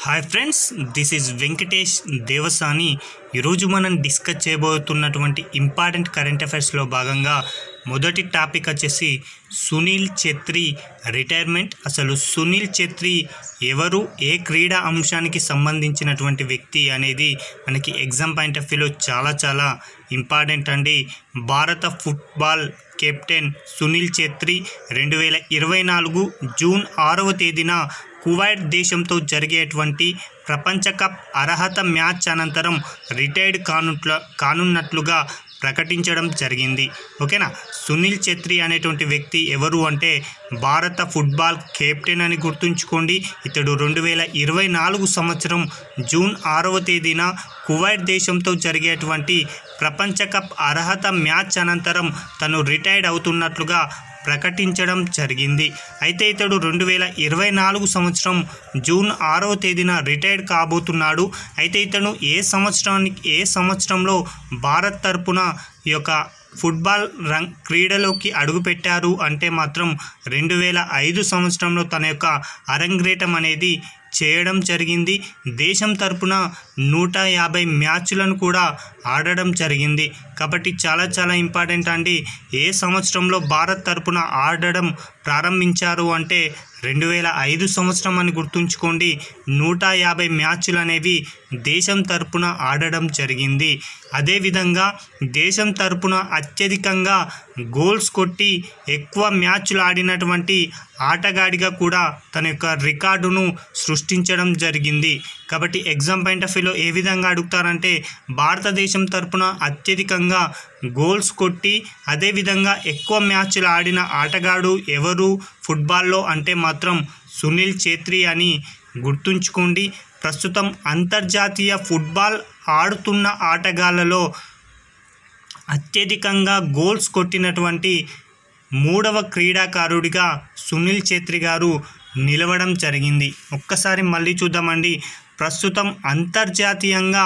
Hi friends, this is Venkatesh Devasani. ఈరోజు మనం discuss చేయబోతున్నటువంటి important current అఫైర్స్లో భాగంగా మొదటి టాపిక్ వచ్చేసి సునీల్ ఛెత్రి రిటైర్మెంట్. అసలు సునీల్ ఛెత్రి ఎవరు, ఏ క్రీడా అంశానికి సంబంధించినటువంటి వ్యక్తి అనేది మనకి ఎగ్జామ్ పాయింట్ ఆఫ్ వ్యూలో చాలా ఇంపార్టెంట్ అండి. భారత football captain Sunil Chhetri 2024 June 6వ తేదీన కువైట్ దేశంతో జరిగేటువంటి ప్రపంచ కప్ అర్హత మ్యాచ్ అనంతరం రిటైర్డ్ కానున్నట్లుగా ప్రకటించడం జరిగింది. ఓకేనా. సునీల్ ఛెత్రి అనేటువంటి వ్యక్తి ఎవరు అంటే భారత ఫుట్బాల్ కెప్టెన్ అని గుర్తుంచుకోండి. ఇతడు 2024 సంవత్సరం జూన్ 6వ తేదీన కువైట్ దేశంతో జరిగేటువంటి ప్రపంచ కప్ అర్హత మ్యాచ్ అనంతరం తను రిటైర్డ్ అవుతున్నట్లుగా ప్రకటించడం జరిగింది. అయితే ఇతడు 2024 సంవత్సరం జూన్ 6వ తేదీన రిటైర్డ్ కాబోతున్నాడు. అయితే ఇతను ఏ సంవత్సరంలో భారత్ తరపున ఈ యొక్క ఫుట్బాల్ క్రీడలోకి అడుగుపెట్టారు అంటే మాత్రం 2005 సంవత్సరంలో తన యొక్క అరంగేట్రం అనేది చేయడం జరిగింది. దేశం తరపున 150 మ్యాచ్లను కూడా ఆడడం జరిగింది. కాబట్టి చాలా ఇంపార్టెంట్ అండి. ఏ సంవత్సరంలో భారత్ తరపున ఆడడం ప్రారంభించారు అంటే 2005 సంవత్సరం అని గుర్తుంచుకోండి. 150 మ్యాచ్లు అనేవి దేశం తరపున ఆడడం జరిగింది. అదేవిధంగా దేశం తరపున అత్యధికంగా గోల్స్ కొట్టి ఎక్కువ మ్యాచ్లు ఆడినటువంటి ఆటగాడిగా కూడా తన యొక్క రికార్డును సృష్టించడం జరిగింది. కాబట్టి ఎగ్జామ్ పాయింట్ ఆఫ్ వ్యూలో ఏ విధంగా అడుగుతారంటే భారతదేశం తరపున అత్యధికంగా గోల్స్ కొట్టి అదేవిధంగా ఎక్కువ మ్యాచ్లు ఆడిన ఆటగాడు ఎవరు ఫుట్బాల్లో అంటే మాత్రం సునీల్ ఛెత్రి అని గుర్తుంచుకోండి. ప్రస్తుతం అంతర్జాతీయ ఫుట్బాల్ ఆడుతున్న ఆటగాళ్లలో అత్యధికంగా గోల్స్ కొట్టినటువంటి 3వ క్రీడాకారుడిగా సునీల్ ఛెత్రి గారు నిలవడం జరిగింది. ఒక్కసారి మళ్ళీ చూద్దామండి. ప్రస్తుతం అంతర్జాతీయంగా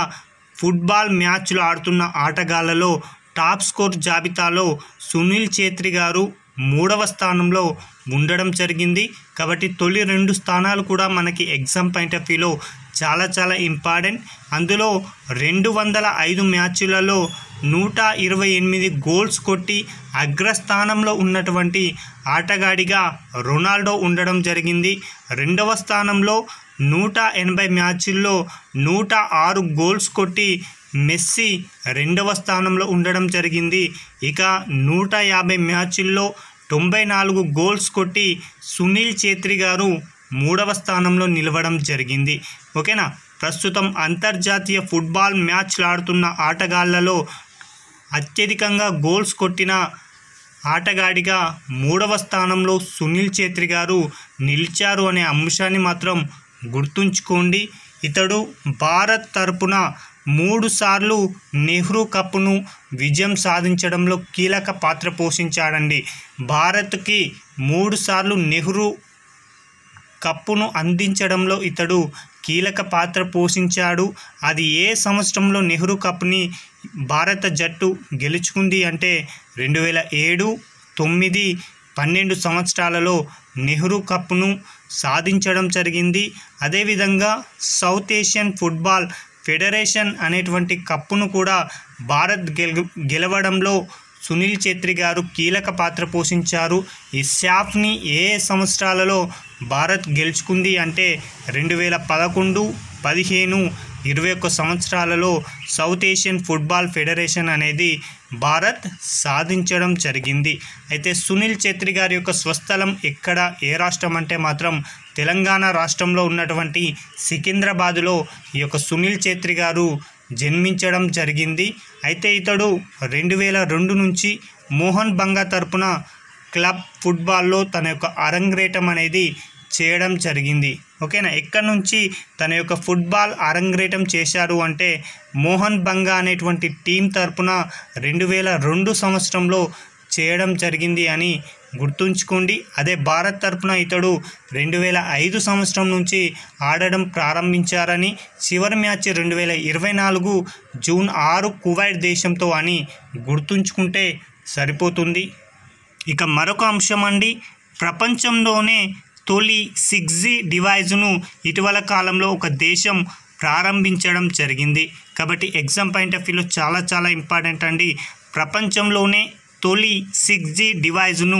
ఫుట్బాల్ మ్యాచ్లు ఆడుతున్న ఆటగాళ్లలో టాప్ స్కోర్ జాబితాలో సునీల్ ఛెత్రి గారు 3వ స్థానంలో ఉండడం జరిగింది. కాబట్టి తొలి 2 స్థానాలు కూడా మనకి ఎగ్జామ్ పాయింట్ ఆఫ్ వ్యూలో చాలా ఇంపార్టెంట్. అందులో 205 మ్యాచ్లలో 128 గోల్స్ కొట్టి అగ్రస్థానంలో ఉన్నటువంటి ఆటగాడిగా రొనాల్డో ఉండడం జరిగింది. 2వ స్థానంలో 180 మ్యాచ్ల్లో 106 గోల్స్ కొట్టి మెస్సీ 2వ స్థానంలో ఉండడం జరిగింది. ఇక 150 మ్యాచ్ల్లో 94 గోల్స్ కొట్టి సునీల్ ఛెత్రి గారు 3వ స్థానంలో నిలవడం జరిగింది. ఓకేనా. ప్రస్తుతం అంతర్జాతీయ ఫుట్బాల్ మ్యాచ్లు ఆడుతున్న ఆటగాళ్లలో అత్యధికంగా గోల్స్ కొట్టిన ఆటగాడిగా 3వ స్థానంలో సునీల్ ఛెత్రి గారు నిలిచారు అనే అంశాన్ని మాత్రం గుర్తుంచుకోండి. ఇతడు భారత్ తరపున 3 సార్లు నెహ్రూ కప్ను విజయం సాధించడంలో కీలక పాత్ర పోషించాడండి. భారత్కి 3 సార్లు నెహ్రూ కప్పును అందించడంలో ఇతడు కీలక పాత్ర పోషించాడు. అది ఏ సంవత్సరంలో నెహ్రూ కప్ని భారత జట్టు గెలుచుకుంది అంటే 2007, 9, 12 సంవత్సరాలలో నెహ్రూ కప్ను సాధించడం జరిగింది. అదేవిధంగా సౌత్ ఏషియన్ ఫుట్బాల్ ఫెడరేషన్ అనేటువంటి కప్పును కూడా భారత్ గెలవడంలో సునీల్ ఛెత్రి గారు కీలక పాత్ర పోషించారు. ఈ శాఫ్ని ఏ సంవత్సరాలలో భారత్ గెలుచుకుంది అంటే 2011, 15, 21 సంవత్సరాలలో సౌత్ ఏషియన్ ఫుట్బాల్ ఫెడరేషన్ అనేది భారత్ సాధించడం జరిగింది. అయితే సునీల్ ఛెత్రి గారి యొక్క స్వస్థలం ఎక్కడ, ఏ రాష్ట్రం అంటే మాత్రం తెలంగాణ రాష్ట్రంలో ఉన్నటువంటి సికింద్రాబాద్లో ఈ యొక్క సునీల్ ఛెత్రి గారు జన్మించడం జరిగింది. అయితే ఇతడు 2002 నుంచి మోహన్ బంగా తరపున క్లబ్ ఫుట్బాల్లో తన యొక్క అరంగేట్రం అనేది చేయడం జరిగింది. ఓకేనా. ఎక్కడి నుంచి తన యొక్క ఫుట్బాల్ అరంగేట్రం చేశారు అంటే మోహన్ బంగా అనేటువంటి టీం తరపున 2002 సంవత్సరంలో చేయడం జరిగింది అని గుర్తుంచుకోండి. అదే భారత్ తరపున ఇతడు 2005 సంవత్సరం నుంచి ఆడడం ప్రారంభించారని, చివరి మ్యాచ్ 2024 జూన్ 6 కువైట్ దేశంతో అని గుర్తుంచుకుంటే సరిపోతుంది. ఇక మరొక అంశం అండి, ప్రపంచంలోనే తొలి 6G డివైజ్ను ఇటీవల కాలంలో ఒక దేశం ప్రారంభించడం జరిగింది. కాబట్టి ఎగ్జామ్ పాయింట్ ఆఫ్ వ్యూలో చాలా చాలా ఇంపార్టెంట్ అండి. ప్రపంచంలోనే తొలి 6G డివైజ్ను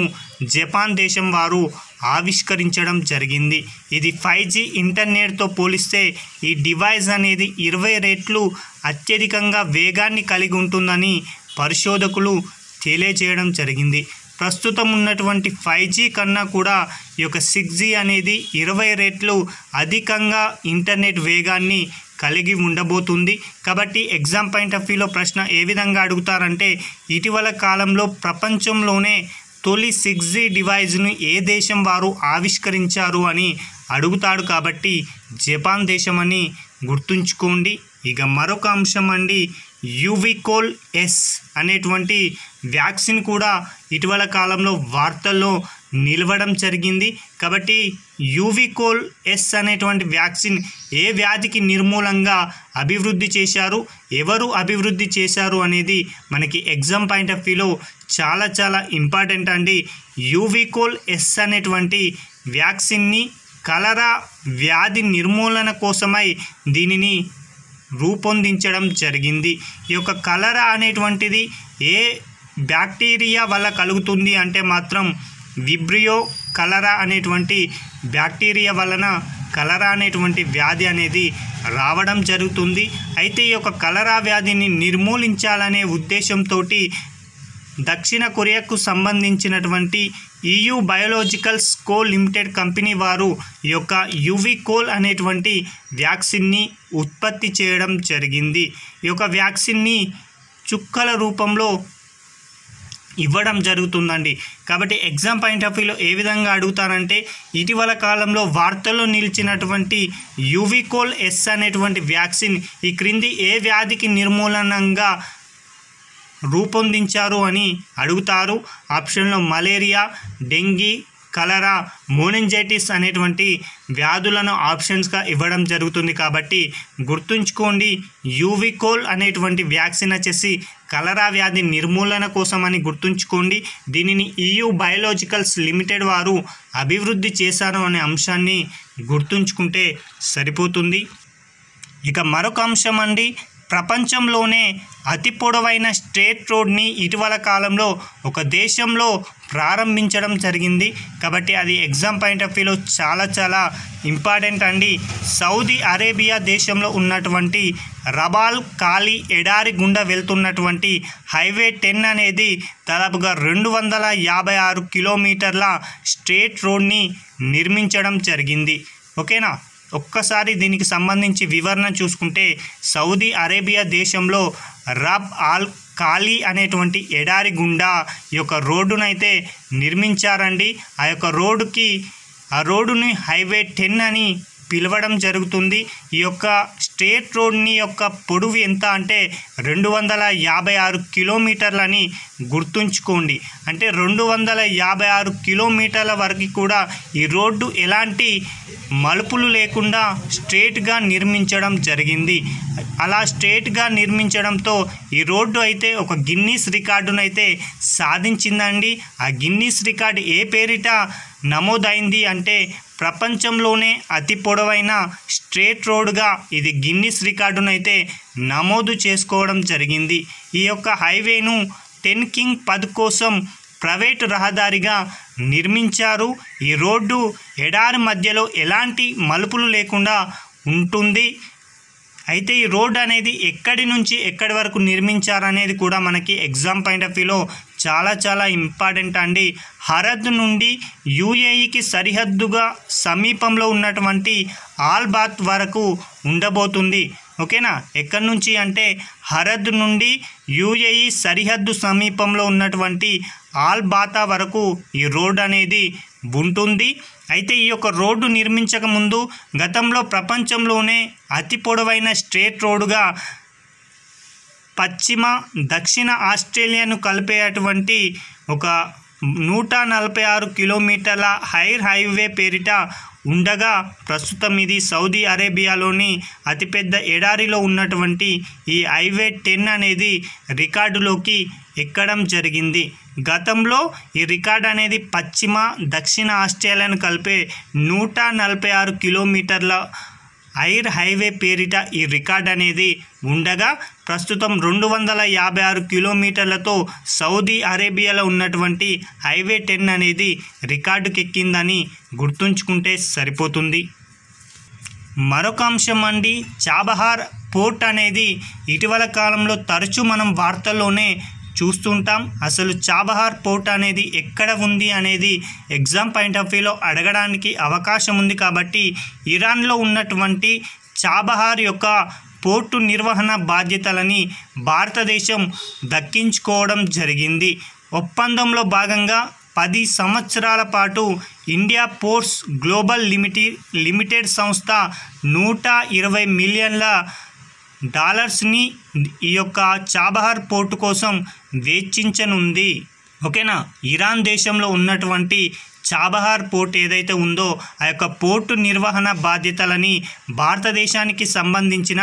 జపాన్ దేశం వారు ఆవిష్కరించడం జరిగింది. ఇది 5G ఇంటర్నెట్తో పోలిస్తే ఈ డివైజ్ అనేది 20 రెట్లు అత్యధికంగా వేగాన్ని కలిగి ఉంటుందని పరిశోధకులు తెలియజేయడం జరిగింది. ప్రస్తుతం ఉన్నటువంటి 5G కన్నా కూడా ఈ యొక్క 6G అనేది 20 రెట్లు అధికంగా ఇంటర్నెట్ వేగాన్ని కలిగి ఉండబోతుంది. కాబట్టి ఎగ్జామ్ పాయింట్ ఆఫ్ వ్యూలో ప్రశ్న ఏ విధంగా అడుగుతారంటే ఇటీవల కాలంలో ప్రపంచంలోనే తొలి 6G డివైజ్ను ఏ దేశం వారు ఆవిష్కరించారు అని అడుగుతాడు. కాబట్టి జపాన్ దేశం అని గుర్తుంచుకోండి. ఇక మరొక అంశం అండి, యూవికోల్ ఎస్ అనేటువంటి వ్యాక్సిన్ కూడా ఇటీవల కాలంలో వార్తల్లో నిలవడం జరిగింది. కాబట్టి యూవికోల్ ఎస్ అనేటువంటి వ్యాక్సిన్ ఏ వ్యాధికి నిర్మూలంగా అభివృద్ధి చేశారు, ఎవరు అభివృద్ధి చేశారు అనేది మనకి ఎగ్జామ్ పాయింట్ ఆఫ్ వ్యూలో చాలా చాలా ఇంపార్టెంట్ అండి. యూవికోల్ ఎస్ అనేటువంటి వ్యాక్సిన్ని కలరా వ్యాధి నిర్మూలన కోసమై దీనిని రూపొందించడం జరిగింది. ఈ యొక్క కలరా అనేటువంటిది ఏ బ్యాక్టీరియా వల్ల కలుగుతుంది అంటే మాత్రం విబ్రియో కలరా అనేటువంటి బ్యాక్టీరియా వలన కలరా అనేటువంటి వ్యాధి అనేది రావడం జరుగుతుంది. అయితే ఈ యొక్క కలరా వ్యాధిని నిర్మూలించాలనే ఉద్దేశంతో దక్షిణ కొరియాకు సంబంధించినటువంటి EU బయోలాజికల్స్ కో లిమిటెడ్ కంపెనీ వారు ఈ యొక్క యూవికోల్ అనేటువంటి వ్యాక్సిన్ని ఉత్పత్తి చేయడం జరిగింది. ఈ యొక్క వ్యాక్సిన్ని చుక్కల రూపంలో ఇవ్వడం జరుగుతుందండి. కాబట్టి ఎగ్జామ్ పాయింట్ ఆఫ్ వ్యూలో ఏ విధంగా అడుగుతారంటే ఇటీవల కాలంలో వార్తల్లో నిలిచినటువంటి యూవికోల్ ఎస్ అనేటువంటి వ్యాక్సిన్ ఈ క్రింది ఏ వ్యాధికి నిర్మూలనంగా రూపొందించారు అని అడుగుతారు. ఆప్షన్లో మలేరియా, డెంగీ, కలరా, మోనింజైటిస్ అనేటువంటి వ్యాధులను ఆప్షన్స్గా ఇవ్వడం జరుగుతుంది. కాబట్టి గుర్తుంచుకోండి, యూవికోల్ అనేటువంటి వ్యాక్సిన్ వచ్చేసి కలరా వ్యాధి నిర్మూలన కోసం అని గుర్తుంచుకోండి. దీనిని EU బయోలాజికల్స్ లిమిటెడ్ వారు అభివృద్ధి చేశారు అనే అంశాన్ని గుర్తుంచుకుంటే సరిపోతుంది. ఇక మరొక అంశం అండి, ప్రపంచంలోనే అతి పొడవైన స్ట్రేట్ రోడ్ని ఇటీవల కాలంలో ఒక దేశంలో ప్రారంభించడం జరిగింది. కాబట్టి అది ఎగ్జామ్ పాయింట్ ఆఫ్ వ్యూలో చాలా చాలా ఇంపార్టెంట్ అండి. సౌదీ అరేబియా దేశంలో ఉన్నటువంటి రబాల్ ఖాలీ ఎడారి గుండా వెళ్తున్నటువంటి హైవే 10 అనేది దాదాపుగా 256 కిలోమీటర్ల స్ట్రేట్ రోడ్ని నిర్మించడం జరిగింది. ఓకేనా, ఒక్కసారి దీనికి సంబంధించి వివరణ చూసుకుంటే సౌదీ అరేబియా దేశంలో రబ్ ఆల్ ఖాలీ అనేటువంటి ఎడారి గుండా ఈ యొక్క రోడ్డునైతే నిర్మించారండి. ఆ యొక్క రోడ్డుని హైవే 10 అని పిలవడం జరుగుతుంది. ఈ యొక్క స్ట్రేట్ రోడ్ని యొక్క పొడవు ఎంత అంటే 256 కిలోమీటర్లని గుర్తుంచుకోండి. అంటే 256 కిలోమీటర్ల వరకు కూడా ఈ రోడ్డు ఎలాంటి మలుపులు లేకుండా స్ట్రేట్గా నిర్మించడం జరిగింది. అలా స్ట్రేట్గా నిర్మించడంతో ఈ రోడ్డు అయితే ఒక గిన్నీస్ రికార్డునైతే సాధించిందండి. ఆ గిన్నీస్ రికార్డు ఏ పేరిట నమోదైంది అంటే ప్రపంచంలోనే అతి పొడవైన స్ట్రేట్ రోడ్గా ఇది గిన్నీస్ రికార్డునైతే నమోదు చేసుకోవడం జరిగింది. ఈ యొక్క హైవేను 10 కింగ్ పద్ కోసం ప్రైవేటు రహదారిగా నిర్మించారు. ఈ రోడ్డు ఎడారి మధ్యలో ఎలాంటి మలుపులు లేకుండా ఉంటుంది. అయితే ఈ రోడ్ అనేది ఎక్కడి నుంచి ఎక్కడి వరకు నిర్మించారనేది కూడా మనకి ఎగ్జామ్ పాయింట్ ఆఫ్ వ్యూలో చాలా చాలా ఇంపార్టెంట్ అండి. హరద్ నుండి UAEకి సరిహద్దుగా సమీపంలో ఉన్నటువంటి ఆల్బాత్ వరకు ఉండబోతుంది. ఓకేనా, ఎక్కడి నుంచి అంటే హరద్ నుండి UAE సరిహద్దు సమీపంలో ఉన్నటువంటి ఆల్బాతా వరకు ఈ రోడ్ అనేది ఉంటుంది. అయితే ఈ యొక్క రోడ్డు నిర్మించక ముందు గతంలో ప్రపంచంలోనే అతి పొడవైన స్ట్రేట్ రోడ్డుగా పశ్చిమ దక్షిణ ఆస్ట్రేలియాను కలిపేటువంటి ఒక 146 కిలోమీటర్ల హైవే పేరిట ఉండగా ప్రస్తుతం ఇది సౌదీ అరేబియాలోని అతిపెద్ద ఎడారిలో ఉన్నటువంటి ఈ హైవే 10 అనేది రికార్డులోకి ఎక్కడం జరిగింది. గతంలో ఈ రికార్డ్ అనేది పశ్చిమ దక్షిణ ఆస్ట్రేలియాను కలిపే 146 కిలోమీటర్ల ఎయిర్ హైవే పేరిట ఈ రికార్డ్ అనేది ఉండగా ప్రస్తుతం 256 కిలోమీటర్లతో సౌదీ అరేబియాలో ఉన్నటువంటి హైవే 10 అనేది రికార్డుకెక్కిందని గుర్తుంచుకుంటే సరిపోతుంది. మరొక అంశం అండి, చాబహార్ పోర్ట్ అనేది ఇటీవల కాలంలో తరచూ మనం వార్తల్లోనే చూస్తుంటాం. అసలు చాబహార్ పోర్ట్ అనేది ఎక్కడ ఉంది అనేది ఎగ్జామ్ పాయింట్ ఆఫ్ వ్యూలో అడగడానికి అవకాశం ఉంది. కాబట్టి ఇరాన్లో ఉన్నటువంటి చాబహార్ యొక్క పోర్టు నిర్వహణ బాధ్యతలని భారతదేశం దక్కించుకోవడం జరిగింది. ఒప్పందంలో భాగంగా 10 సంవత్సరాల పాటు ఇండియా పోర్ట్స్ గ్లోబల్ లిమిటెడ్ సంస్థ $120 మిలియన్ల ఈ యొక్క చాబహార్ పోర్టు కోసం వెచ్చించనుంది. ఓకేనా. ఇరాన్ దేశంలో ఉన్నటువంటి చాబహార్ పోర్ట్ ఏదైతే ఉందో ఆ యొక్క పోర్టు నిర్వహణ బాధ్యతలని భారతదేశానికి సంబంధించిన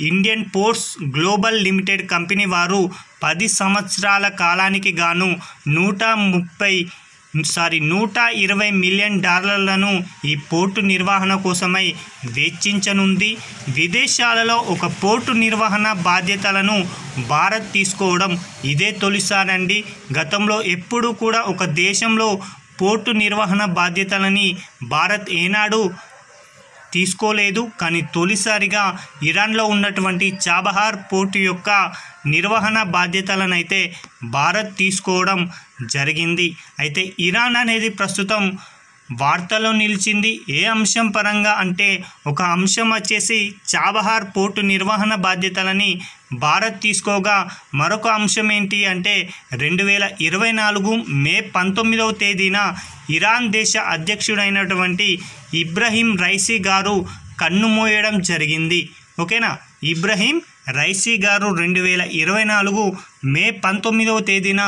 Indian ports global limited company వారు 10 సంవత్సరాల కాలానికి గాను $120 మిలియన్ ఈ పోర్టు నిర్వహణ కోసమై వెచ్చించనుంది. విదేశాలలో ఒక పోర్టు నిర్వహణ బాధ్యతలను భారత్ తీసుకోవడం ఇదే తొలిసారండి. గతంలో ఎప్పుడూ కూడా ఒక దేశంలో పోర్టు నిర్వహణ బాధ్యతలని భారత్ ఏనాడు తీసుకోలేదు. కానీ తొలిసారిగా ఇరాన్లో ఉన్నటువంటి చాబహార్ పోర్టు యొక్క నిర్వహణ బాధ్యతలను అయితే భారత్ తీసుకోవడం జరిగింది. అయితే ఇరాన్ అనేది ప్రస్తుతం వార్తలో నిలిచింది. ఏ అంశం పరంగా అంటే ఒక అంశం వచ్చేసి చాబహార్ పోర్టు నిర్వహణ బాధ్యతలని భారత్ తీసుకోగా, మరొక అంశం ఏంటి అంటే 2024 మే 19వ తేదీన ఇరాన్ దేశ అధ్యక్షుడైనటువంటి ఇబ్రహీం రైసీ గారు కన్నుమూయడం జరిగింది. ఓకేనా. ఇబ్రహీం రైసీ గారు 2024 మే 19వ తేదీన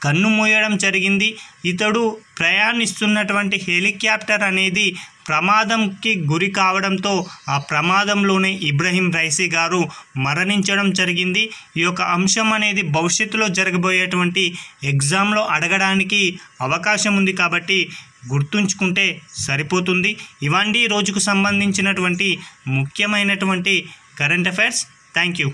కన్నుమూయడం జరిగింది. ఇతడు ప్రయాణిస్తున్నటువంటి హెలికాప్టర్ అనేది ప్రమాదంకి గురి కావడంతో ఆ ప్రమాదంలోనే ఇబ్రహీం రైసీ గారు మరణించడం జరిగింది. ఈ యొక్క అంశం అనేది భవిష్యత్తులో జరగబోయేటువంటి ఎగ్జామ్లో అడగడానికి అవకాశం ఉంది. కాబట్టి గుర్తుంచుకుంటే సరిపోతుంది. ఇవండి రోజుకు సంబంధించినటువంటి ముఖ్యమైనటువంటి కరెంట్ అఫైర్స్. Thank you.